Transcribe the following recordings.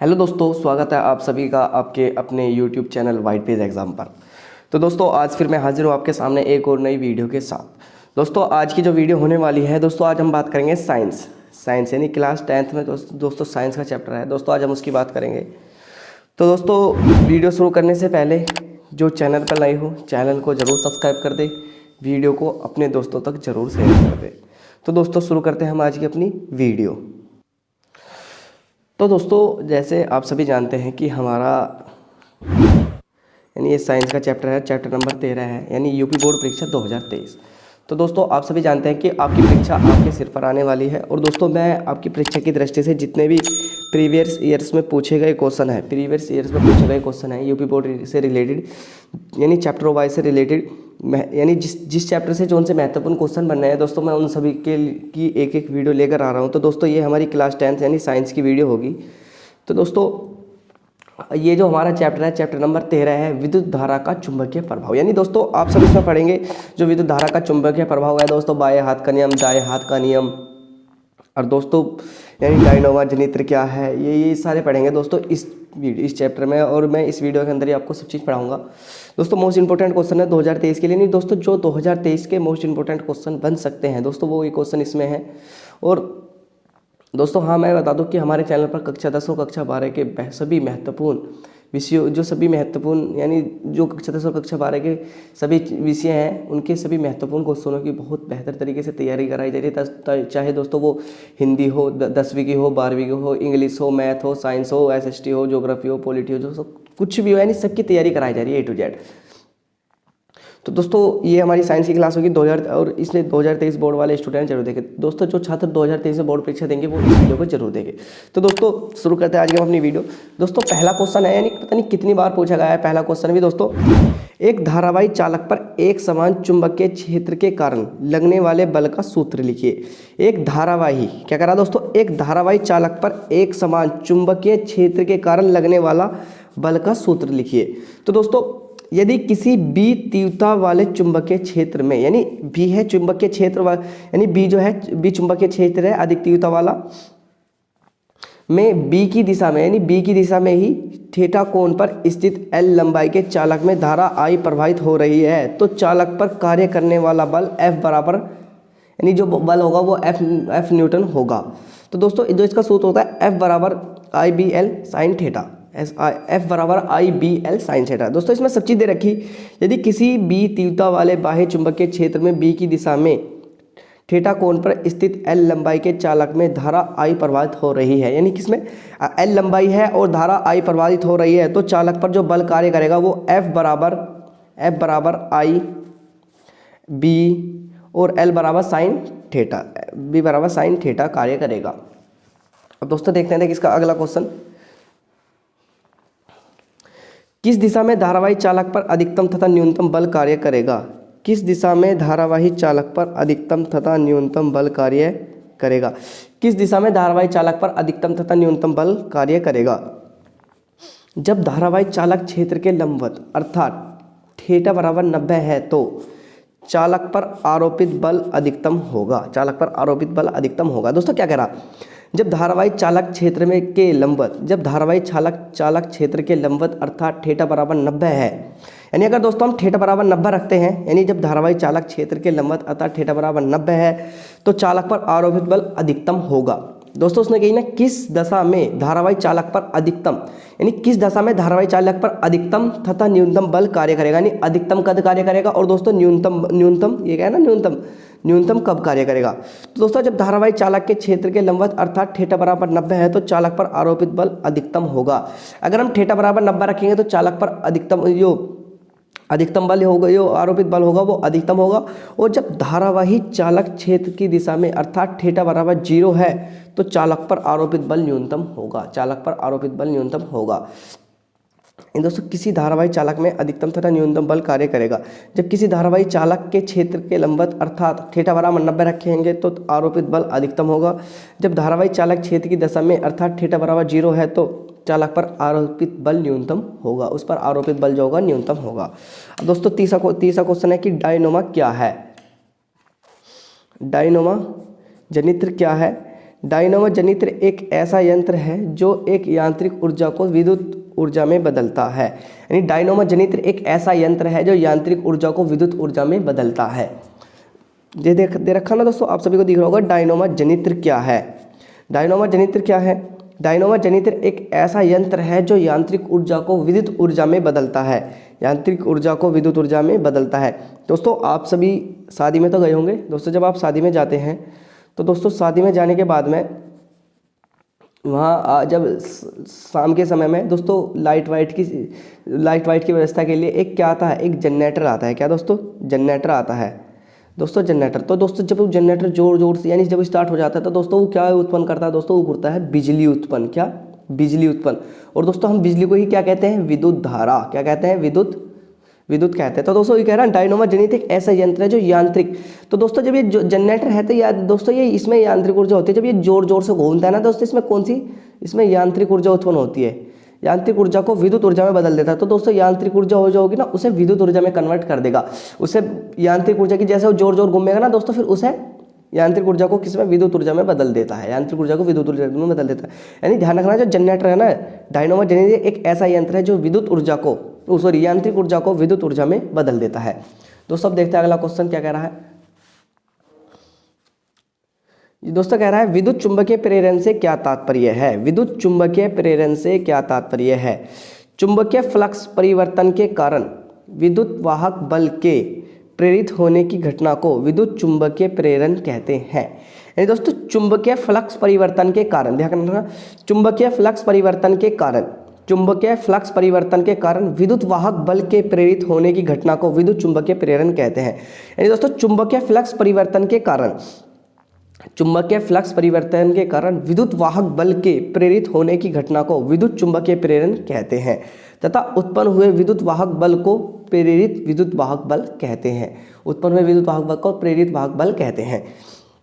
Hello दोस्तों, स्वागत है आप सभी का आपके अपने YouTube channel white page exam पर। तो दोस्तों आज फिर मैं हाजिर हूँ आपके सामने एक और नई वीडियो के साथ। दोस्तों आज की जो वीडियो होने वाली है दोस्तों, आज हम बात करेंगे साइंस यानी क्लास 10th में दोस्तों साइंस का चैप्टर है दोस्तों, आज हम उसकी बात करेंगे। तो दोस्तों वीडियो शुरू करने से पहले जो चैनल पर नए हो चैनल को ज़रूर सब्सक्राइब कर दे, वीडियो को अपने दोस्तों तक ज़रूर शेयर कर दे। तो दोस्तों शुरू करते हैं हम आज की अपनी वीडियो। तो दोस्तों जैसे आप सभी जानते हैं कि हमारा यानी ये साइंस का चैप्टर है, चैप्टर नंबर 13 है, यानी यूपी बोर्ड परीक्षा 2023। तो दोस्तों आप सभी जानते हैं कि आपकी परीक्षा आपके सिर पर आने वाली है। और दोस्तों मैं आपकी परीक्षा की दृष्टि से जितने भी प्रीवियस ईयर्स में पूछे गए क्वेश्चन है यूपी बोर्ड से रिलेटेड यानी चैप्टर वाइज से रिलेटेड, यानी जिस चैप्टर से जो उनसे महत्वपूर्ण क्वेश्चन बन रहे हैं दोस्तों, मैं उन सभी की एक एक वीडियो लेकर आ रहा हूं। तो दोस्तों ये हमारी क्लास 10th यानी साइंस की वीडियो होगी। तो दोस्तों ये जो हमारा चैप्टर है, चैप्टर नंबर 13 है, विद्युत धारा का चुंबकीय प्रभाव। यानी दोस्तों आप सब इसमें पढ़ेंगे जो विद्युत धारा का चुंबकीय प्रभाव है दोस्तों, बाएं हाथ का नियम, दाएं हाथ का नियम, और दोस्तों यानी डायनोमा जनित्र क्या है, ये सारे पढ़ेंगे दोस्तों इस चैप्टर में। और मैं इस वीडियो के अंदर ही आपको सब चीज़ पढ़ाऊंगा दोस्तों। मोस्ट इंपोर्टेंट क्वेश्चन है 2023 के लिए, नहीं दोस्तों जो 2023 के मोस्ट इंपोर्टेंट क्वेश्चन बन सकते हैं दोस्तों वो ये क्वेश्चन इसमें है। और दोस्तों हाँ मैं बता दूं कि हमारे चैनल पर कक्षा 10 और कक्षा 12 के सभी महत्वपूर्ण विषयों यानी जो कक्षा 10 और कक्षा 12 के सभी विषय हैं उनके सभी महत्वपूर्ण क्वेश्चनों की बहुत बेहतर तरीके से तैयारी कराई जा रही है। चाहे दोस्तों वो हिंदी हो, 10वीं की हो, 12वीं की हो, इंग्लिश हो, मैथ हो, साइंस हो, SST हो, ज्योग्राफी हो, पॉलिटी हो, जो सब कुछ भी हो यानी सबकी तैयारी कराई जा रही है A to Z। तो दोस्तों ये हमारी साइंस की क्लास होगी 2000, और इसलिए 2023 बोर्ड वाले स्टूडेंट जरूर देखें दोस्तों। जो छात्र 2023 में बोर्ड परीक्षा देंगे वो इस वीडियो को जरूर देंगे। तो दोस्तों शुरू करते हैं आज की हम अपनी वीडियो। दोस्तों पहला क्वेश्चन है, यानी पता नहीं कितनी बार पूछा गया है पहला क्वेश्चन भी दोस्तों, एक धारावाही चालक पर एक समान चुंबकीय क्षेत्र के कारण लगने वाले बल का सूत्र लिखिए। एक धारावाही क्या करा दोस्तों, एक धारावाही चालक पर एक समान चुंबकीय क्षेत्र के कारण लगने वाला बल का सूत्र लिखिए। तो दोस्तों यदि किसी B तीव्रता वाले चुंबकीय क्षेत्र में, यानी B है चुंबकीय क्षेत्र यानी B जो है B चुंबकीय क्षेत्र है अधिक तीव्रता वाला में B की दिशा में, यानी B की दिशा में ही थीटा कोण पर स्थित L लंबाई के चालक में धारा I प्रवाहित हो रही है, तो चालक पर कार्य करने वाला बल F बराबर, यानी जो बल होगा वो F न्यूटन होगा। तो दोस्तों जो इसका सूत्र होता है F बराबर IBL साइन थीटा, F बराबर IBL साइन थीटा। दोस्तों इसमें सब चीज़ दे रखी, यदि किसी B तीव्रता वाले बाह्य चुंबकीय क्षेत्र में B की दिशा में थीटा कोण पर स्थित L लंबाई के चालक में धारा I प्रवाहित हो रही है, यानी किसमें L लंबाई है और धारा I प्रवाहित हो रही है, तो चालक पर जो बल कार्य करेगा वो F बराबर I B और L बराबर साइन थीटा, B बराबर साइन थीटा कार्य करेगा। अब दोस्तों देखते हैं इसका अगला क्वेश्चन, किस दिशा में धारावाही चालक पर अधिकतम तथा न्यूनतम बल कार्य करेगा? किस दिशा में धारावाही चालक पर अधिकतम तथा न्यूनतम बल कार्य करेगा? किस दिशा में धारावाही चालक पर अधिकतम तथा न्यूनतम बल कार्य करेगा? जब धारावाही चालक क्षेत्र के लंबवत अर्थात थीटा बराबर 90 है तो चालक पर आरोपित बल अधिकतम होगा। चालक पर आरोपित बल अधिकतम होगा। दोस्तों क्या कह रहा, जब धारावाही चालक क्षेत्र में के लंबवत, जब धारावाही चालक क्षेत्र के लंबवत अर्थात थीटा बराबर 90 है, यानी अगर दोस्तों हम थीटा बराबर 90 रखते हैं, यानी जब धारावाही चालक क्षेत्र के लंबवत अर्थात थीटा बराबर 90 है तो चालक पर आरोपित बल अधिकतम होगा। दोस्तों उसने कही ना किस दशा में धारावाही चालक पर अधिकतम, यानी किस दशा में धारावाही चालक पर अधिकतम तथा न्यूनतम बल कार्य करेगा, यानी अधिकतम कब कार्य करेगा और दोस्तों न्यूनतम ये क्या है ना, न्यूनतम कब कार्य करेगा। तो दोस्तों जब धारावाही चालक के क्षेत्र के लंबवत अर्थात थीटा बराबर 90 है तो चालक पर आरोपित बल अधिकतम होगा। अगर हम थीटा बराबर 90 रखेंगे तो चालक पर अधिकतम बल होगा, जो आरोपित बल होगा वो अधिकतम होगा। और जब धारावाही चालक क्षेत्र की दिशा में अर्थात थीटा बराबर 0 है तो चालक पर आरोपित बल न्यूनतम होगा। चालक पर आरोपित बल न्यूनतम होगा। दोस्तों किसी धारावाही चालक में अधिकतम तथा न्यूनतम बल कार्य करेगा। जब किसी धारावाही चालक के क्षेत्र के लंबवत अर्थात थीटा बराबर 90 रखेंगे तो आरोपित बल अधिकतम होगा। जब धारावाही चालक क्षेत्र की दशा में अर्थात थीटा बराबर 0 है तो चालक पर आरोपित बल न्यूनतम होगा, उस पर आरोपित बल जो होगा न्यूनतम होगा। अब दोस्तों तीसरा क्वेश्चन है कि डायनोमा क्या है? डायनोमा जनित्र क्या है? डायनामो जनित्र एक ऐसा यंत्र है जो एक यांत्रिक ऊर्जा को विद्युत ऊर्जा में बदलता है। यानी डायनामो जनित्र एक ऐसा यंत्र है जो यांत्रिक ऊर्जा को विद्युत ऊर्जा में बदलता है। ये दे रखा ना दोस्तों, आप सभी को दिख रहा होगा डायनामो जनित्र क्या है। डायनामो जनित्र क्या है? डायनामो जनित्र एक ऐसा यंत्र है जो यांत्रिक ऊर्जा को विद्युत ऊर्जा में बदलता है। यांत्रिक ऊर्जा को विद्युत ऊर्जा में बदलता है। दोस्तों आप सभी शादी में तो गए होंगे। दोस्तों जब आप शादी में जाते हैं तो दोस्तों शादी में जाने के बाद में वहाँ जब शाम के समय में दोस्तों लाइट वाइट की व्यवस्था के लिए एक क्या आता है, एक जनरेटर आता है। क्या दोस्तों? जनरेटर आता है दोस्तों, जनरेटर। तो दोस्तों जब वो जनरेटर जोर जोर से यानी जब स्टार्ट हो जाता है तो दोस्तों वो क्या उत्पन्न करता है दोस्तों? वो करता है बिजली उत्पन्न। क्या? बिजली उत्पन्न। और दोस्तों हम बिजली को ही क्या कहते हैं? विद्युत धारा। क्या कहते हैं? विद्युत कहते हैं। तो दोस्तों ये कह रहा है डायनामो जनित्र एक ऐसा यंत्र है जो यांत्रिक। तो दोस्तों जब ये जनरेटर है तो यार दोस्तों ये इसमें यांत्रिक ऊर्जा होती है। जब ये जोर जोर से घूमता है ना दोस्तों, इसमें कौन सी? इसमें यांत्रिक ऊर्जा उत्पन्न होती है। यांत्रिक ऊर्जा को विद्युत ऊर्जा में बदल देता है। तो दोस्तों यांत्रिक ऊर्जा हो जाएगी ना, उसे विद्युत ऊर्जा में कन्वर्ट कर देगा। उसे यांत्रिक ऊर्जा की जैसे वो जोर जोर घूमेगा ना दोस्तों, फिर उसे यांत्रिक ऊर्जा को किस में? विद्युत ऊर्जा में बदल देता है। यांत्रिक ऊर्जा को विद्युत ऊर्जा में बदल देता है। यानी ध्यान रखना, जो जनरेटर है ना, डायनामो जनरेटर एक ऐसा यंत्र है जो विद्युत ऊर्जा को यांत्रिक ऊर्जा को विद्युत ऊर्जा में बदल देता है। दोस्तों अब देखते हैं अगला क्वेश्चन क्या कह रहा है। दोस्तों कह रहा है विद्युत चुंबकीय प्रेरण से क्या तात्पर्य है? विद्युत चुंबकीय प्रेरण से क्या तात्पर्य है? चुंबकीय फ्लक्स परिवर्तन के कारण विद्युत वाहक बल के प्रेरित होने की घटना को विद्युत चुंबकीय प्रेरण कहते हैं। यानी दोस्तों चुंबकीय फ्लक्स परिवर्तन के कारण, ध्यान रखना, चुंबकीय फ्लक्स परिवर्तन के कारण विद्युत वाहक बल के प्रेरित होने की घटना को विद्युत चुंबकीय प्रेरण कहते हैं। यानी दोस्तों चुंबकीय फ्लक्स परिवर्तन के कारण विद्युत वाहक बल के प्रेरित होने की घटना को विद्युत चुंबकीय प्रेरण कहते हैं तथा उत्पन्न हुए विद्युत वाहक बल को प्रेरित विद्युत वाहक बल कहते हैं। उत्पन्न हुए विद्युत वाहक बल को प्रेरित वाहक बल कहते हैं।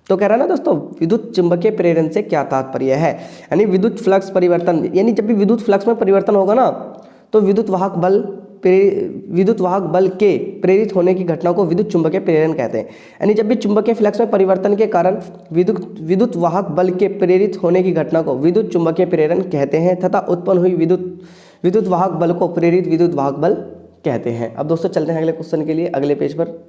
तो कह रहा है ना दोस्तों विद्युत चुंबकीय प्रेरण से क्या तात्पर्य है? यानी विद्युत फ्लक्स परिवर्तन, यानी जब भी विद्युत फ्लक्स में परिवर्तन होगा ना तो विद्युत वाहक बल के प्रेरित होने की घटना को विद्युत चुंबकीय प्रेरण कहते हैं। यानी जब भी चुंबकीय फ्लक्स में परिवर्तन के कारण विद्युत वाहक बल के प्रेरित होने की घटना को विद्युत चुंबकीय प्रेरण कहते हैं तथा उत्पन्न हुई विद्युत वाहक बल को प्रेरित विद्युत वाहक बल कहते हैं। अब दोस्तों चलते हैं अगले क्वेश्चन के लिए, अगले पेज पर।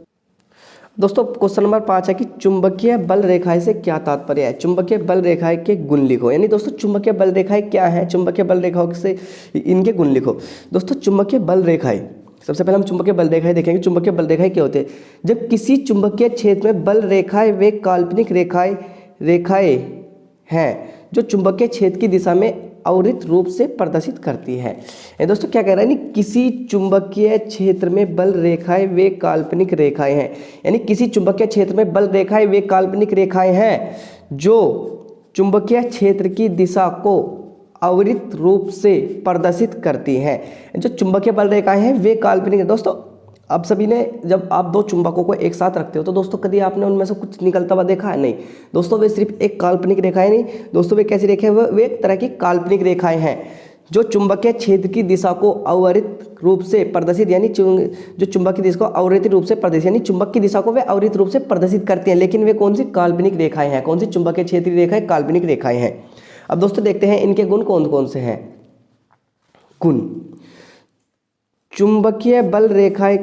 दोस्तों क्वेश्चन नंबर 5 है कि चुंबकीय बल रेखाएं से क्या तात्पर्य है? चुंबकीय बल रेखाएं के गुण लिखो। यानी दोस्तों चुंबकीय बल रेखाएं क्या है? चुंबकीय बल रेखाओं से इनके गुण लिखो। दोस्तों चुंबकीय बल रेखाएं, सबसे पहले हम चुंबकीय बल रेखाएं देखेंगे। चुंबकीय बल रेखाएं क्या होते हैं? जब किसी चुंबकीय क्षेत्र में बल रेखाएं वे काल्पनिक रेखाएं हैं जो चुंबकीय क्षेत्र की दिशा में अविरत रूप से प्रदर्शित करती है। दोस्तों क्या कह रहा है? यानी किसी चुंबकीय क्षेत्र में बल रेखाएं वे काल्पनिक रेखाएं हैं। यानी किसी चुंबकीय क्षेत्र में बल रेखाएं वे काल्पनिक रेखाएं हैं जो चुंबकीय क्षेत्र की दिशा को अविरत रूप से प्रदर्शित करती हैं। जो चुंबकीय बल रेखाएं हैं वे काल्पनिक है। दोस्तों अब सभी ने, जब आप दो चुंबकों को एक साथ रखते हो तो दोस्तों कभी आपने उनमें से कुछ निकलता हुआ देखा है? नहीं दोस्तों, वे सिर्फ एक काल्पनिक रेखाएं नहीं दोस्तों, वे कैसी रेखाएं? वे एक तरह की काल्पनिक रेखाएं हैं जो चुंबकीय क्षेत्र की दिशा को अविरत रूप से प्रदर्शित, यानी जो चुंबक की दिशा को अविरत रूप से प्रदर्शित, यानी चुंबक की दिशा को वे अविरत रूप से प्रदर्शित करती हैं। लेकिन वे कौन सी? काल्पनिक रेखाएं हैं। कौन सी? चुंबकीय क्षेत्रीय रेखाएं काल्पनिक रेखाएं हैं। अब दोस्तों देखते हैं इनके गुण कौन कौन से हैं। गुण: चुंबकीय बल रेखाएं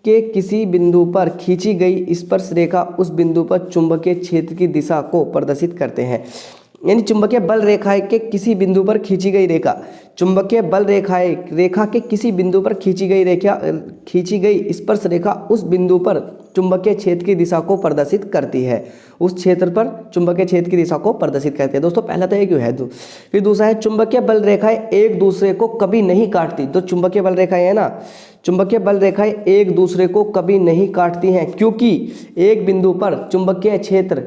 के किसी बिंदु पर खींची गई स्पर्श रेखा उस बिंदु पर चुंबकीय क्षेत्र की दिशा को प्रदर्शित करते हैं। यानी चुंबकीय बल रेखाएं के किसी बिंदु पर खींची गई रेखा, चुंबकीय बल रेखा के किसी बिंदु पर खींची गई स्पर्श रेखा उस बिंदु पर चुंबकीय क्षेत्र की दिशा को प्रदर्शित करती है। उस क्षेत्र पर चुंबकीय क्षेत्र की दिशा को प्रदर्शित करती है। दोस्तों पहला तो एक है, फिर दूसरा है चुंबकीय बल रेखाएं एक दूसरे को कभी नहीं काटती। तो चुंबकीय बल रेखाएं है ना, चुंबकीय बल रेखाएं एक दूसरे को कभी नहीं काटती हैं क्योंकि एक बिंदु पर चुंबकीय क्षेत्र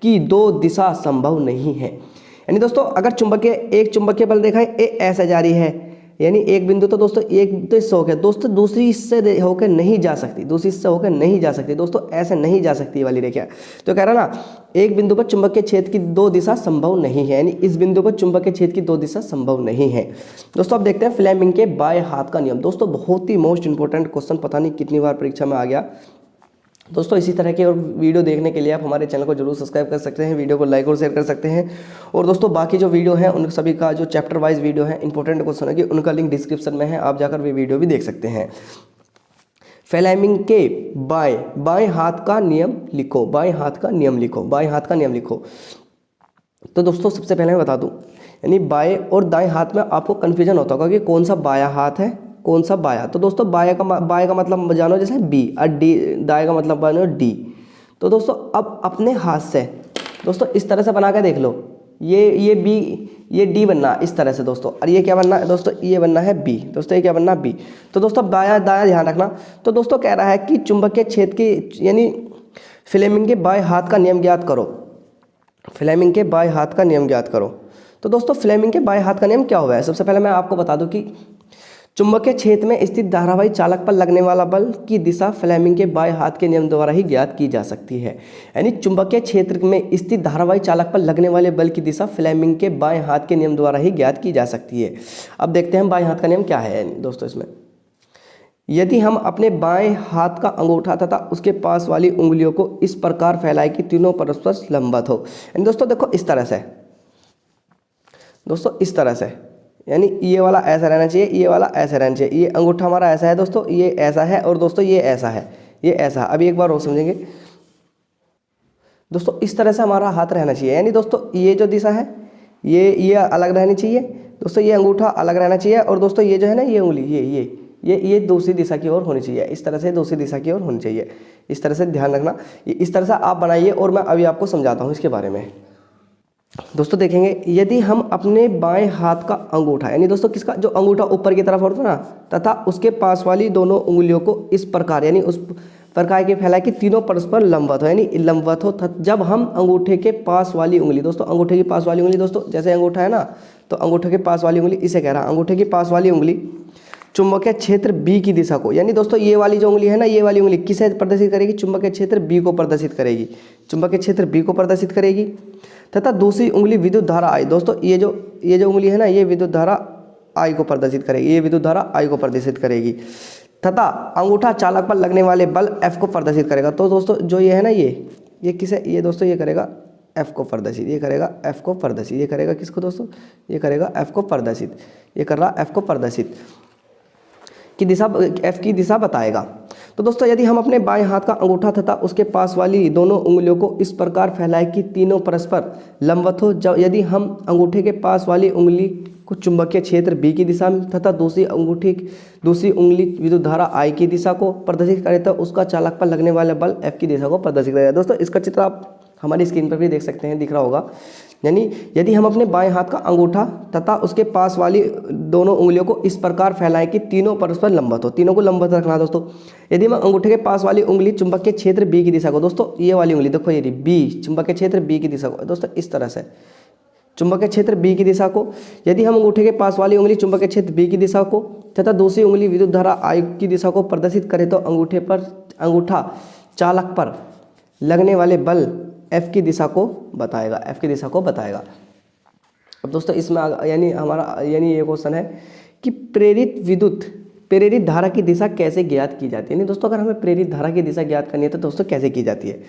की दो दिशा संभव नहीं है। यानी दोस्तों अगर एक चुंबकीय बल रेखा ऐसे जा रही है, यानी एक बिंदु तो दोस्तों एक तो इससे होकर दोस्तों दूसरी इससे होकर नहीं जा सकती, दोस्तों ऐसे नहीं जा सकती ये वाली रेखा। तो कह रहा ना एक बिंदु पर चुंबकीय क्षेत्र की दो दिशा संभव नहीं है, यानी इस बिंदु पर चुंबकीय क्षेत्र की दो दिशा संभव नहीं है। दोस्तों अब देखते हैं फ्लेमिंग के बाएं हाथ का नियम। दोस्तों बहुत ही मोस्ट इंपोर्टेंट क्वेश्चन, पता नहीं कितनी बार परीक्षा में आ गया। दोस्तों इसी तरह के और वीडियो देखने के लिए आप हमारे चैनल को जरूर सब्सक्राइब कर सकते हैं, वीडियो को लाइक और शेयर कर सकते हैं। और दोस्तों बाकी जो वीडियो हैं उन सभी का जो चैप्टर वाइज वीडियो है, इंपॉर्टेंट क्वेश्चन है कि उनका लिंक डिस्क्रिप्शन में है, आप जाकर वे वीडियो भी देख सकते हैं। फ्लेमिंग के बाएं हाथ का नियम लिखो, बाएं हाथ का नियम लिखो, बाएं हाथ का नियम लिखो। तो दोस्तों सबसे पहले मैं बता दूं, यानी बाएं और दाएं हाथ में आपको कन्फ्यूजन होता होगा कि कौन सा बायां हाथ है, कौन सा बायां। तो दोस्तों बाएं का मतलब जानो जैसे बी, और डी दाएं का मतलब जानो डी। तो दोस्तों अब अपने हाथ से दोस्तों इस तरह से बना के देख लो, ये बी, ये डी बनना इस तरह से दोस्तों, और ये क्या बनना है दोस्तों, ये बनना है बी। दोस्तों ये क्या बनना, बी। तो दोस्तों बायां दायां ध्यान रखना। तो दोस्तों कह रहा है कि चुंबकीय क्षेत्र की यानी फ्लेमिंग के बाएं हाथ का नियम ज्ञात करो, फ्लेमिंग के बाएं हाथ का नियम ज्ञात करो। तो दोस्तों फ्लेमिंग के बाएं हाथ का नियम क्या हुआ है, सबसे पहले मैं आपको बता दूं कि चुंबकीय क्षेत्र में स्थित धारावाही चालक पर लगने वाला बल की दिशा फ्लेमिंग के बाएं हाथ के नियम द्वारा ही ज्ञात की जा सकती है। यानी चुंबकीय क्षेत्र में स्थित धारावाही चालक पर लगने वाले बल की दिशा फ्लेमिंग के बाएं हाथ के नियम द्वारा ही ज्ञात की जा सकती है। अब देखते हैं बाएं हाथ का नियम क्या है। दोस्तों इसमें यदि हम अपने बाएं हाथ का अंगूठा तथा उसके पास वाली उंगलियों को इस प्रकार फैलाएं कि तीनों परस्पर लंबवत हो। दोस्तों देखो इस तरह से, दोस्तों इस तरह से, यानी ये वाला ऐसा रहना चाहिए, ये वाला ऐसा रहना चाहिए। ये अंगूठा हमारा ऐसा है दोस्तों, ये ऐसा है, और दोस्तों ये ऐसा है, ये ऐसा। अभी एक बार और समझेंगे दोस्तों, इस तरह से हमारा हाथ रहना चाहिए। यानी दोस्तों ये जो दिशा है ये अलग रहनी चाहिए दोस्तों, ये अंगूठा अलग रहना चाहिए, और दोस्तों ये जो है ना ये उंगली ये दूसरी दिशा की ओर होनी चाहिए। इस तरह से दूसरी दिशा की ओर होनी चाहिए, इस तरह से ध्यान रखना। इस तरह से आप बनाइए और मैं अभी आपको समझाता हूँ इसके बारे में। दोस्तों देखेंगे, यदि हम अपने बाएं हाथ का अंगूठा, यानी दोस्तों किसका, जो अंगूठा ऊपर की तरफ होता है ना, तथा उसके पास वाली दोनों उंगलियों को इस प्रकार, यानी उस प्रकार के फैलाए कि तीनों परस्पर लंबवत हो, यानी लंबवत हो। जब हम अंगूठे के पास वाली उंगली, दोस्तों अंगूठे के पास वाली उंगली, दोस्तों जैसे अंगूठा है ना, तो अंगूठे के पास वाली उंगली, इसे कह रहा अंगूठे के पास वाली उंगली चुंबकीय क्षेत्र बी की दिशा को, यानी दोस्तों ये वाली जो उंगली है ना, ये वाली उंगली किसे प्रदर्शित करेगी, चुंबकीय क्षेत्र बी को प्रदर्शित करेगी, चुंबकीय क्षेत्र बी को प्रदर्शित करेगी। तथा दूसरी उंगली विद्युत धारा आई, दोस्तों ये जो उंगली है ना, ये विद्युत धारा आई को प्रदर्शित करेगी, ये विद्युत धारा आई को प्रदर्शित करेगी। तथा अंगूठा चालक पर लगने वाले बल F को प्रदर्शित करेगा। तो दोस्तों जो ये है ना, ये किसे, ये दोस्तों ये करेगा F को प्रदर्शित, ये करेगा F को प्रदर्शित, ये करेगा किसको दोस्तों, ये करेगा F को प्रदर्शित, ये कर रहा F को प्रदर्शित की दिशा, F की दिशा बताएगा। तो दोस्तों यदि हम अपने बाएं हाथ का अंगूठा तथा उसके पास वाली दोनों उंगलियों को इस प्रकार फैलाएं कि तीनों परस्पर लंबवत हो, यदि हम अंगूठे के पास वाली उंगली को चुंबकीय क्षेत्र बी की दिशा में तथा दूसरी उंगली विद्युत धारा आई की दिशा को प्रदर्शित करें, तो उसका चालक पर लगने वाले बल F की दिशा को प्रदर्शित करेगा। दोस्तों इसका चित्र आप हमारी स्क्रीन पर भी देख सकते हैं, दिख रहा होगा। यानी यदि हम अपने बाएं हाथ का अंगूठा तथा उसके पास वाली दोनों उंगलियों को इस प्रकार फैलाएं कि तीनों परस्पर लंबवत हो, तीनों को लंबवत रखना दोस्तों। यदि मैं अंगूठे के पास वाली उंगली चुंबकीय क्षेत्र बी की दिशा को, दोस्तों ये वाली उंगली देखो, ये बी, चुंबकीय क्षेत्र बी की दिशा को, दोस्तों इस तरह से चुंबकीय क्षेत्र बी की दिशा को, यदि हम अंगूठे के पास वाली उंगली चुंबकीय क्षेत्र बी की दिशा को तथा दूसरी उंगली विद्युत धारा आई की दिशा को प्रदर्शित करें, तो अंगूठा चालक पर लगने वाले बल F की दिशा को बताएगा, F की दिशा को बताएगा। अब दोस्तों इसमें यानी ये क्वेश्चन है कि प्रेरित धारा की दिशा कैसे ज्ञात की जाती है। नहीं दोस्तों, अगर हमें प्रेरित धारा की दिशा ज्ञात करनी है तो दोस्तों कैसे की जाती है,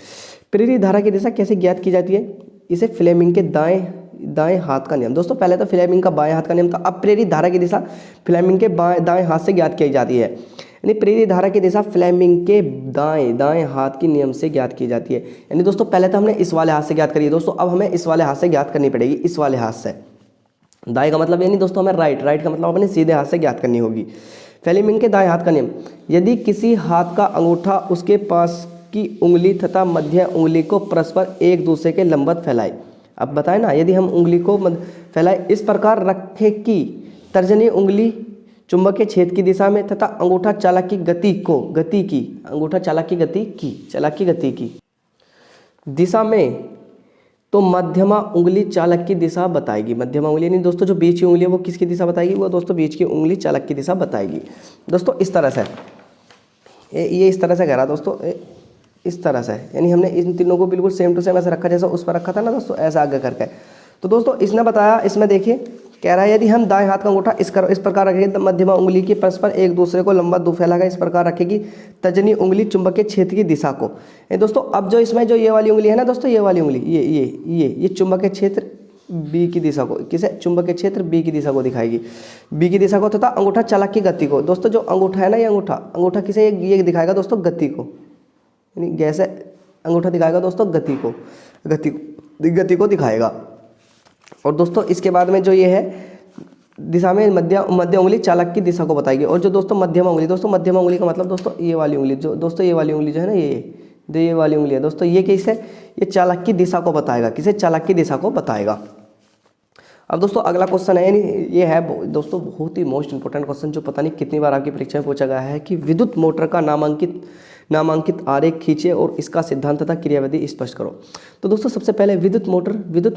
प्रेरित धारा की दिशा कैसे ज्ञात की जाती है, इसे फ्लेमिंग के दाएं हाथ का नियम, दोस्तों पहले तो फ्लेमिंग का बाएं हाथ का नियम था, अब प्रेरित धारा की दिशा फ्लेमिंग के दाएं हाथ से ज्ञात की जाती है। यानी प्रेरित धारा की दिशा फ्लेमिंग के दाएं हाथ के नियम से ज्ञात की जाती है। यानी दोस्तों पहले तो हमने इस वाले हाथ से ज्ञात करी है दोस्तों, अब हमें इस वाले हाथ से ज्ञात करनी पड़ेगी, इस वाले हाथ से। दाएं का मतलब यानी दोस्तों हमें राइट का मतलब अपने सीधे हाथ से ज्ञात करनी होगी। फ्लेमिंग के दाएं हाथ का नियम, यदि किसी हाथ का अंगूठा उसके पास की उंगली तथा मध्य उंगली को परस्पर एक दूसरे के लंबवत फैलाए। अब बताए ना, यदि हम उंगली को फैलाए इस प्रकार रखे कि तर्जनी उंगली चुंबकीय क्षेत्र की दिशा में तथा अंगूठा चालक की गति की दिशा में, तो मध्यमा उंगली चालक की दिशा बताएगी। मध्यमा उंगली यानी दोस्तों जो बीच की उंगली है वो किसकी दिशा बताएगी, वो दोस्तों बीच की उंगली चालक की दिशा बताएगी। दोस्तों इस तरह से ये इस तरह से कह रहा दोस्तों, इस तरह से, यानी हमने इन तीनों को बिल्कुल सेम टू सेम ऐसे रखा जैसा उस पर रखा था ना दोस्तों, ऐसा आगे करके। तो दोस्तों इसने बताया, इसमें देखिए कह रहा है यदि हम दाएं हाथ का अंगूठा इस प्रकार रखेंगे तो मध्यमा उंगली की परस्पर एक दूसरे को लंबा दूर फैलाकर इस प्रकार रखेगी, तर्जनी उंगली चुंबकीय क्षेत्र की दिशा को। ये दोस्तों अब जो इसमें जो ये वाली उंगली है ना दोस्तों, ये वाली उंगली ये चुंबकीय क्षेत्र बी की दिशा को, किसे चुंबकीय क्षेत्र बी की दिशा को दिखाएगी, बी की दिशा को तथा अंगूठा चालक की गति को। दोस्तों जो अंगूठा है ना, ये अंगूठा किसे ये दिखाएगा दोस्तों, गति को, यानी कैसे अंगूठा दिखाएगा दोस्तों, गति को दिखाएगा। और दोस्तों इसके बाद में जो ये है दिशा में मध्य उंगली चालक की दिशा को बताएगी। और जो दोस्तों मध्यमा उंगली, दोस्तों मध्यमा उंगली का मतलब दोस्तों ये वाली उंगली, जो दोस्तों ये वाली उंगली जो है ना, ये वाली उंगली है दोस्तों, ये किसे, ये चालक की दिशा को बताएगा, किसे, चालक की दिशा को बताएगा। अब दोस्तों अगला क्वेश्चन है, यानी ये है दोस्तों बहुत ही मोस्ट इंपोर्टेंट क्वेश्चन, जो पता नहीं कितनी बार आपकी परीक्षा में पूछा गया है कि विद्युत मोटर का नामांकित आरेख खींचे और इसका सिद्धांत तथा क्रियाविधि स्पष्ट करो। तो दोस्तों सबसे पहले विद्युत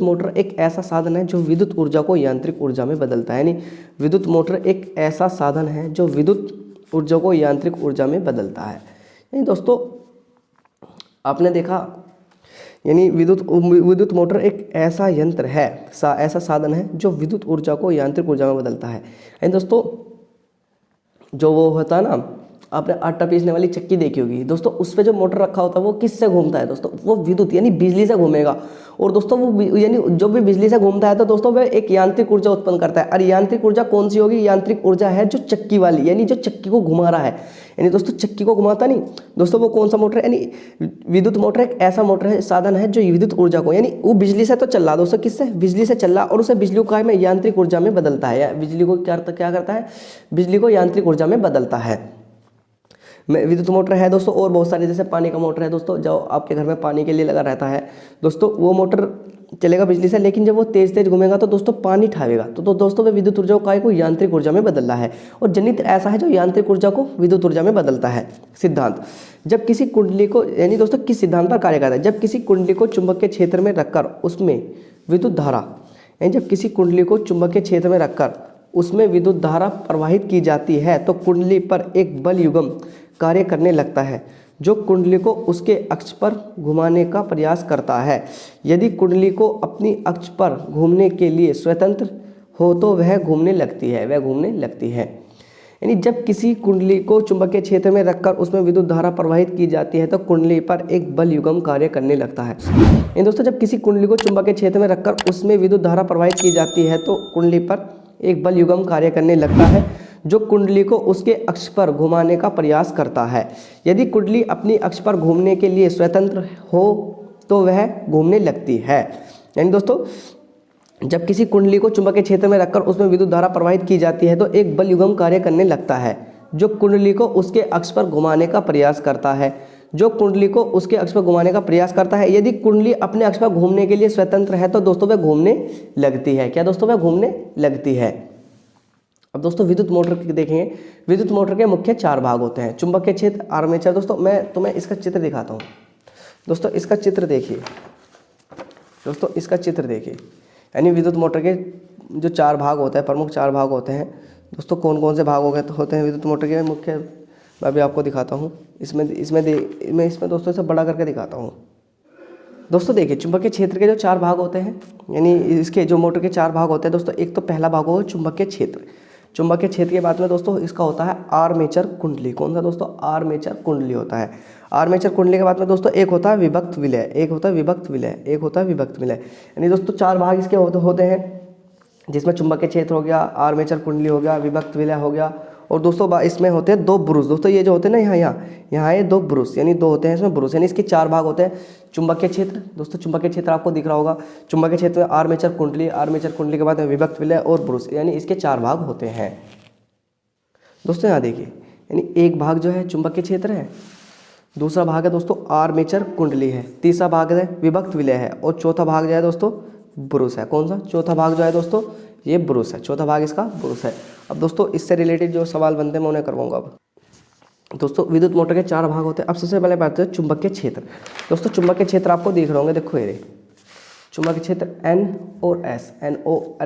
मोटर एक ऐसा साधन है जो विद्युत ऊर्जा को यांत्रिक ऊर्जा में बदलता है। यानी विद्युत मोटर एक ऐसा साधन है जो विद्युत ऊर्जा को यांत्रिक ऊर्जा में बदलता है। यानी दोस्तों आपने देखा, यानी विद्युत मोटर एक ऐसा यंत्र है, ऐसा साधन है जो विद्युत ऊर्जा को यांत्रिक ऊर्जा में बदलता है। यानी दोस्तों जो वो होता है ना, आपने आटा पीसने वाली चक्की देखी होगी दोस्तों, उस पर जो मोटर रखा होता है वो किससे घूमता है दोस्तों, वो विद्युत यानी बिजली से घूमेगा। और दोस्तों वो यानी जो भी बिजली से घूमता है तो दोस्तों वह एक यांत्रिक ऊर्जा उत्पन्न करता है। और यांत्रिक ऊर्जा कौन सी होगी, यांत्रिक ऊर्जा है जो चक्की वाली, यानी जो चक्की को घुमा रहा है। यानी दोस्तों चक्की को घुमाता नहीं दोस्तों, वो कौन सा मोटर है, यानी विद्युत मोटर एक ऐसा मोटर है, साधन है जो विद्युत ऊर्जा को, यानी वो बिजली से तो चल रहा दोस्तों, किससे, बिजली से चल रहा, और उसे बिजली को में यांत्रिक ऊर्जा में बदलता है। बिजली को क्या करता है, बिजली को यांत्रिक ऊर्जा में बदलता है। विद्युत मोटर है दोस्तों, और बहुत सारे, जैसे पानी का मोटर है दोस्तों, जो आपके घर में पानी के लिए लगा रहता है दोस्तों, वो मोटर चलेगा बिजली से, लेकिन जब वो तेज घूमेगा तो दोस्तों पानी ठावेगा। तो दोस्तों वह विद्युत ऊर्जा को यांत्रिक ऊर्जा में बदल रहा है। और जनित्र ऐसा है जो यांत्रिक ऊर्जा को विद्युत ऊर्जा में बदलता है। सिद्धांत, जब किसी कुंडली को, यानी दोस्तों किस सिद्धांत पर कार्य करता है, जब किसी कुंडली को चुंबकीय क्षेत्र में रखकर उसमें विद्युत धारा, यानी जब किसी कुंडली को चुंबकीय क्षेत्र में रखकर उसमें विद्युत धारा प्रवाहित की जाती है तो कुंडली पर एक बल युग्म कार्य करने लगता है जो कुंडली को उसके अक्ष पर घुमाने का प्रयास करता है। यदि कुंडली को अपनी अक्ष पर घूमने के लिए स्वतंत्र हो तो वह घूमने लगती है। यानी जब किसी कुंडली को चुंबकीय क्षेत्र में रखकर उसमें विद्युत धारा प्रवाहित की जाती है तो कुंडली पर एक बल युग्म कार्य करने लगता है। यानी दोस्तों जब किसी कुंडली को चुंबकीय क्षेत्र में रखकर उसमें विद्युत धारा प्रवाहित की जाती है तो कुंडली पर एक बल युग्म कार्य करने लगता है जो कुंडली को उसके अक्ष पर घुमाने का प्रयास करता है। यदि कुंडली अपनी अक्ष पर घूमने के लिए स्वतंत्र हो तो वह घूमने लगती है। यानी दोस्तों जब किसी कुंडली को चुंबकीय क्षेत्र में रखकर उसमें विद्युत धारा प्रवाहित की जाती है तो एक बल युग्म कार्य करने लगता है जो कुंडली को उसके अक्ष पर घुमाने का प्रयास करता है। यदि कुंडली अपने अक्ष पर घूमने के लिए स्वतंत्र है तो दोस्तों वह घूमने लगती है। क्या दोस्तों, वह घूमने लगती है। अब दोस्तों विद्युत मोटर देखेंगे। विद्युत मोटर के मुख्य 4 भाग होते हैं, चुंबकीय क्षेत्र, आर्मेचर। दोस्तों मैं तुम्हें इसका चित्र दिखाता हूँ। दोस्तों इसका चित्र देखिए। यानी विद्युत मोटर के जो 4 भाग होते हैं, प्रमुख 4 भाग होते हैं दोस्तों। कौन कौन से भाग होते हैं विद्युत मोटर के मुख्य, मैं भी आपको दिखाता हूँ। मैं इसमें दोस्तों इसे बड़ा करके दिखाता हूँ। दोस्तों देखिए चुंबकीय क्षेत्र के जो 4 भाग होते हैं, यानी इसके जो मोटर के 4 भाग होते हैं दोस्तों। एक तो पहला भाग होगा चुंबकीय क्षेत्र। चुंबकीय क्षेत्र के बाद में दोस्तों इसका होता है आर्मेचर कुंडली। कौन सा दोस्तों, आर्मेचर कुंडली होता है। आर्मेचर कुंडली के बाद में दोस्तों एक होता है विभक्त विलय, यानी दोस्तों 4 भाग इसके होते हैं, जिसमें चुंबकीय क्षेत्र हो गया, आर्मेचर कुंडली हो गया, विभक्त विलय हो गया। और दोस्तों इसमें होते हैं 2 ब्रुश। दोस्तों ये जो होते हैं ना, यहाँ ये 2 ब्रुश, यानी 2 होते हैं इसमें ब्रुश। यानी इसके 4 भाग होते हैं। चुंबकीय क्षेत्र, दोस्तों चुंबकीय क्षेत्र आपको दिख रहा होगा। चुंबकीय क्षेत्र में आर्मेचर कुंडली के बाद में विभक्त विलय और ब्रुश, यानी इसके 4 भाग होते हैं। दोस्तों यहाँ देखिए, यानी एक भाग जो है चुंबकीय क्षेत्र है, दूसरा भाग है दोस्तों आर्मेचर कुंडली है, तीसरा भाग है विभक्त विलय है, और चौथा भाग जो है दोस्तों ब्रुश है। कौन सा, चौथा भाग जो है दोस्तों ये ब्रुश है। चौथा भाग इसका ब्रुश है। अब दोस्तों इससे रिलेटेड जो सवाल बनते हैं मैं उन्हें करवाऊंगा। अब दोस्तों विद्युत मोटर के 4 भाग होते हैं। अब सबसे पहले बात है चुंबकीय क्षेत्र। दोस्तों चुंबकीय क्षेत्र आपको दिख रहे होंगे, देखो ये चुंबकीय क्षेत्र N और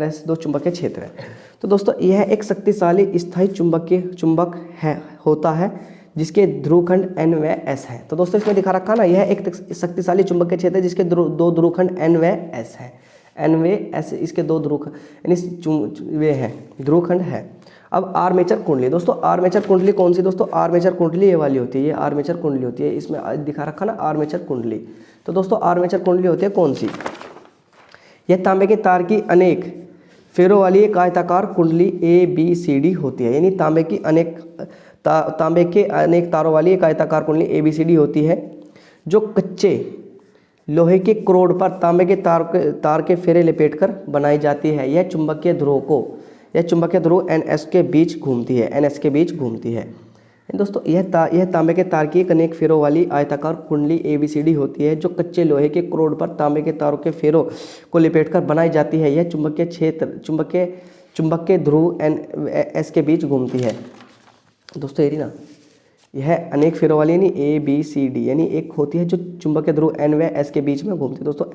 S 2 चुंबकीय क्षेत्र है। तो दोस्तों यह एक शक्तिशाली स्थायी चुंबक होता है जिसके ध्रुवखंड N व S है। तो दोस्तों इसमें दिखा रखा ना, यह एक शक्तिशाली चुंबकीय क्षेत्र है जिसके 2 ध्रुवखंड N व S है। एन वे एस, इसके दो ध्रुव यानी वे हैं, ध्रुवखंड है। अब आर्मेचर कुंडली, दोस्तों आर्मेचर कुंडली कौन सी, दोस्तों आर्मेचर कुंडली ये वाली होती है, ये आर्मेचर कुंडली होती है, इसमें दिखा रखा ना आर्मेचर कुंडली। तो दोस्तों आर्मेचर कुंडली होती है कौन सी, यह तांबे के तार की अनेक फेरों वाली एक आयताकार कुंडली ABCD होती है, यानी तांबे के अनेक तारों वाली एक आयताकार कुंडली ABCD होती है, जो कच्चे लोहे के क्रोड पर तांबे के तार के फेरे लपेटकर बनाई जाती है। यह चुंबकीय ध्रुव NS के बीच घूमती है। दोस्तों यह तांबे के तार की एक अनेक फेरों वाली आयताकार कुंडली ABCD होती है, जो कच्चे लोहे के क्रोड पर तांबे के तारों के फेरों को लपेटकर बनाई जाती है। यह चुंबकीय ध्रुव NS के बीच घूमती है। दोस्तों ये ना, यह अनेक फेरों वाली यानी ABCD यानी एक होती है जो चुंबकीय ध्रुव N व S के बीच में घूमती है। दोस्तों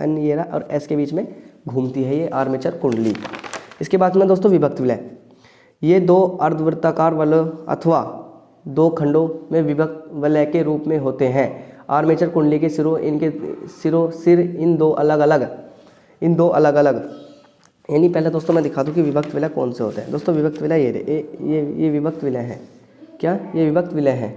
N ये रहा और S के बीच में घूमती है ये आर्मेचर कुंडली। इसके बाद में दोस्तों विभक्त विलय, ये दो अर्धवृत्ताकार वलय अथवा दो खंडों में विभक्त वलय के रूप में होते हैं। आर्मेचर कुंडली के सिर इन दो अलग अलग यानी पहले दोस्तों मैं दिखा दूं कि विभक्त विलय कौन से होते हैं। दोस्तों विभक्त विलय ये विभक्त विलय है, क्या ये विभक्त विलय है।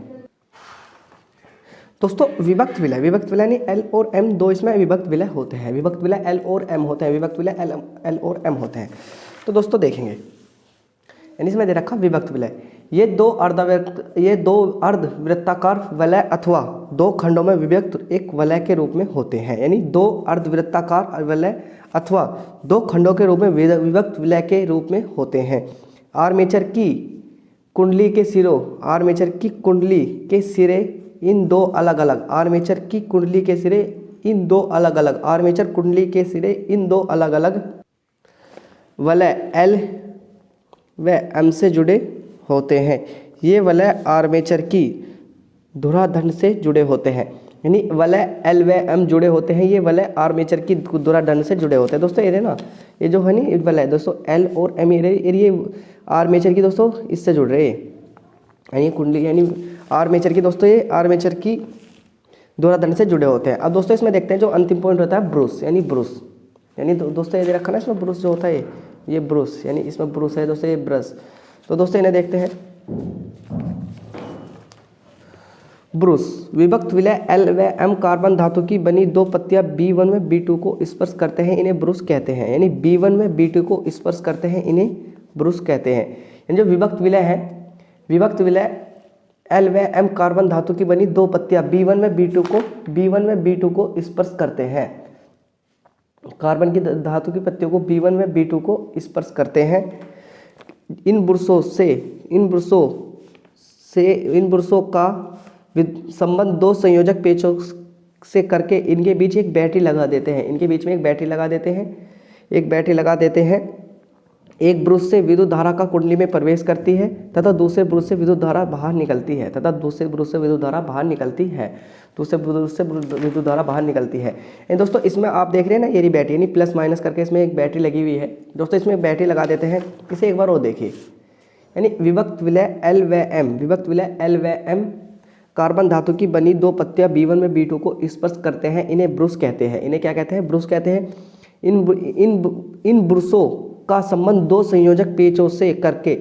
दोस्तों विभक्त विलय यानी L और M दो इसमें विभक्त विलय होते हैं। विभक्त विलय L और M होते हैं, विभक्त विलय L और M होते हैं। तो दोस्तों देखेंगे, यानी इसमें दे रखा विभक्त विलय, ये दो अर्धवृत्ताकार वलय अथवा दो खंडों में विभक्त एक वलय के रूप में होते हैं। यानी दो अर्धवृत्ताकार वलय अथवा दो खंडों के रूप में विभक्त विलय के रूप में होते हैं। आर्मेचर की कुंडली के सिरे इन दो अलग अलग वलय L व M से जुड़े होते हैं। ये वलय आर्मेचर की धुराधंड से जुड़े होते हैं, यानी वलय L व M जुड़े होते हैं, ये वलय आर्मेचर की धुराधंड से जुड़े होते हैं। दोस्तों ये ना, ये जो है नी वलय दोस्तों L और M ये आर्मेचर की दोस्तों इससे जुड़ रहे हैं, यानी कुंडली यानी आर्मेचर की दोस्तों ये आर्मेचर की धुराधंड से जुड़े होते हैं। अब दोस्तों इसमें देखते हैं जो अंतिम पॉइंट होता है ब्रूस यानी दोस्तों ये रखा ना, इसमें ब्रूस जो होता है ये ब्रूस यानी इसमें ब्रूस है दोस्तों, ये ब्रश। तो दोस्तों इन्हें देखते हैं। ब्रूस विभक्त विलय L व M कार्बन धातु की बनी दो पत्तियां B1 में B2 को स्पर्श करते हैं, इन्हें ब्रूस कहते हैं। यानी B1 में B2 को स्पर्श करते हैं, इन्हें ब्रूस कहते हैं। यानी जो विभक्त विलय है, विभक्त विलय L व M कार्बन धातु की बनी दो पत्तियां B1 में B2 को स्पर्श करते हैं। कार्बन की धातु की पत्तियों को B1 में B2 को स्पर्श करते हैं। इन ब्रूसों का संबंध दो संयोजक पेचों से करके इनके बीच एक बैटरी लगा देते हैं। इनके बीच में एक बैटरी लगा देते हैं। एक ब्रूस से विद्युत धारा का कुंडली में प्रवेश करती है तथा दूसरे ब्रूस से विद्युत धारा बाहर निकलती है। दोस्तों इसमें आप देख रहे हैं ना, ये बैटरी यानी प्लस माइनस करके इसमें एक बैटरी लगी हुई है। दोस्तों इसमें बैटरी लगा देते हैं, इसे एक बार और देखिए। यानी विभक्त विलय L व M कार्बन धातु की बनी दो पत्तियां B1 में B2 को स्पर्श करते हैं, इन्हें ब्रूस कहते हैं। इन्हें क्या कहते हैं? ब्रूस कहते हैं। इन ब्रूसों का संबंध दो संयोजक पेचों से करके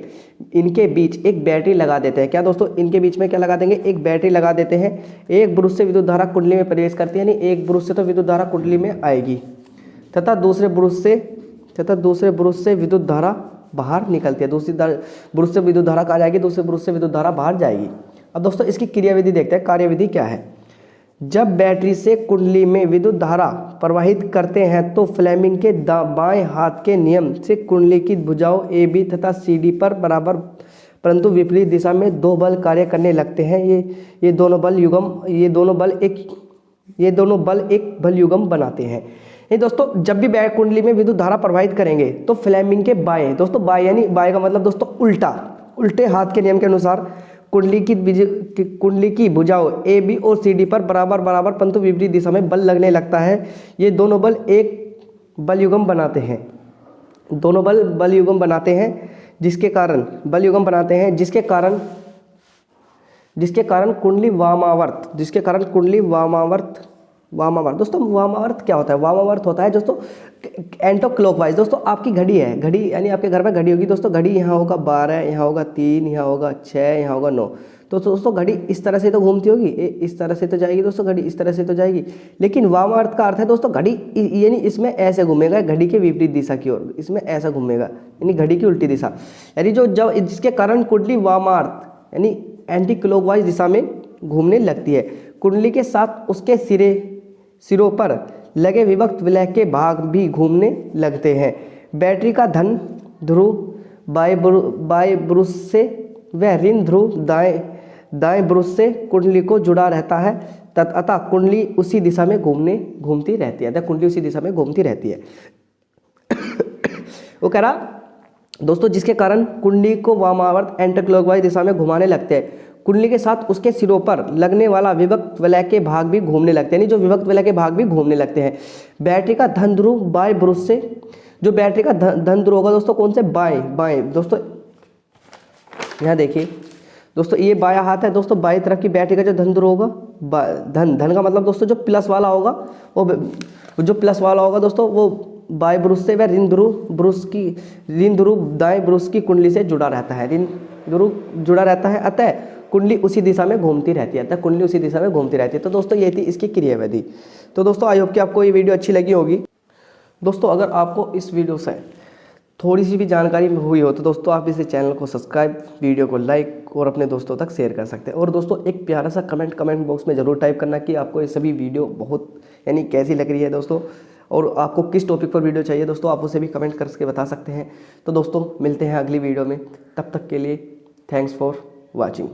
इनके बीच एक बैटरी लगा देते हैं। क्या दोस्तों, इनके बीच में क्या लगा देंगे? एक बैटरी लगा देते हैं। एक ब्रूस से विद्युत धारा कुंडली में प्रवेश करती है, यानी एक ब्रूस से तो विद्युत धारा कुंडली में आएगी तथा दूसरे ब्रूस से विद्युत धारा बाहर निकलती है। दूसरी ब्रूस से विद्युत धारा कहाँ जाएगी? दूसरे ब्रूस से विद्युत धारा बाहर जाएगी। अब दोस्तों इसकी क्रियाविधि देखते हैं। कार्यविधि क्या है? जब बैटरी से कुंडली में विद्युत धारा प्रवाहित करते हैं तो फ्लेमिंग के बाएं हाथ के नियम से कुंडली की भुजाओं AB तथा CD पर बराबर परंतु विपरीत दिशा में दो बल कार्य करने लगते हैं। ये दोनों बल एक बल युग्म बनाते हैं। ये दोस्तों जब भी बैट कुंडली में विद्युत धारा प्रवाहित करेंगे तो फ्लेमिंग के बाएं, दोस्तों बाएं यानी बाएं का मतलब दोस्तों उल्टे हाथ के नियम के अनुसार कुंडली की भुजाओं AB और CD पर बराबर परंतु विपरीत दिशा में बल लगने लगता है। ये दोनों बल एक बल युग्म बनाते हैं। दोनों बल युग्म बनाते हैं जिसके कारण कुंडली वामावर्त वामावर्त दोस्तों, वामावर्त क्या होता है? वामावर्त होता है दोस्तों एंटी क्लॉकवाइज। दोस्तों आपकी घड़ी है, घड़ी यानी आपके घर में घड़ी होगी दोस्तों, घड़ी यहाँ होगा 12, यहाँ होगा 3, यहाँ होगा 6, यहाँ होगा 9। तो दोस्तों घड़ी इस तरह से तो घूमती होगी, इस तरह से तो जाएगी दोस्तों, घड़ी इस तरह से तो जाएगी। लेकिन वामावर्त का अर्थ है दोस्तों घड़ी यानी इसमें ऐसे घूमेगा, घड़ी के विपरीत दिशा की ओर, इसमें ऐसा घूमेगा यानी घड़ी की उल्टी दिशा, यानी जो जब जिसके कारण कुंडली वामावर्त यानी एंटी क्लॉकवाइज दिशा में घूमने लगती है। कुंडली के साथ उसके सिरों पर लगे विभक्त विलय के भाग भी घूमने लगते हैं। बैटरी का धन ध्रुव बाएं ब्रुश से व ऋण ध्रुव दाएं ब्रुश से कुंडली को जुड़ा रहता है, अतः कुंडली उसी दिशा में घूमती रहती है, अतः कुंडली उसी दिशा में घूमती रहती है। वो कह रहा दोस्तों जिसके कारण कुंडली को वामावर्त एंटी क्लॉकवाइज दिशा में घुमाने लगते हैं। कुंडली के साथ उसके सिरों पर लगने वाला विभक्त वलय के भाग भी घूमने लगते हैं, यानी जो विभक्त वलय के भाग भी घूमने लगते हैं। बैटरी का धन ध्रुव बाएं ब्रुश से, जो बैटरी का धन ध्रुव होगा दोस्तों कौन से? बाएं दोस्तों, यहाँ देखिए दोस्तों ये बाया हाथ है दोस्तों, बाएं तरफ की बैटरी का जो धन ध्रुव होगा, धन का मतलब दोस्तों जो प्लस वाला होगा, वो जो प्लस वाला होगा दोस्तों वो बाएं ब्रुश से व ऋण ध्रुव दाएं ब्रुश की कुंडली से जुड़ा रहता है, ऋण ध्रुव जुड़ा रहता है, अतः कुंडली उसी दिशा में घूमती रहती है, अतः कुंडली उसी दिशा में घूमती रहती है। तो दोस्तों ये थी इसकी क्रियाविधि। तो दोस्तों आई होप कि आपको ये वीडियो अच्छी लगी होगी। दोस्तों अगर आपको इस वीडियो से थोड़ी सी भी जानकारी हुई हो तो दोस्तों आप इस चैनल को सब्सक्राइब, वीडियो को लाइक और अपने दोस्तों तक शेयर कर सकते हैं। और दोस्तों एक प्यारा सा कमेंट बॉक्स में ज़रूर टाइप करना कि आपको ये सभी वीडियो बहुत यानी कैसी लग रही है दोस्तों, और आपको किस टॉपिक पर वीडियो चाहिए दोस्तों, आप उसे भी कमेंट करके बता सकते हैं। तो दोस्तों मिलते हैं अगली वीडियो में, तब तक के लिए थैंक्स फॉर वॉचिंग।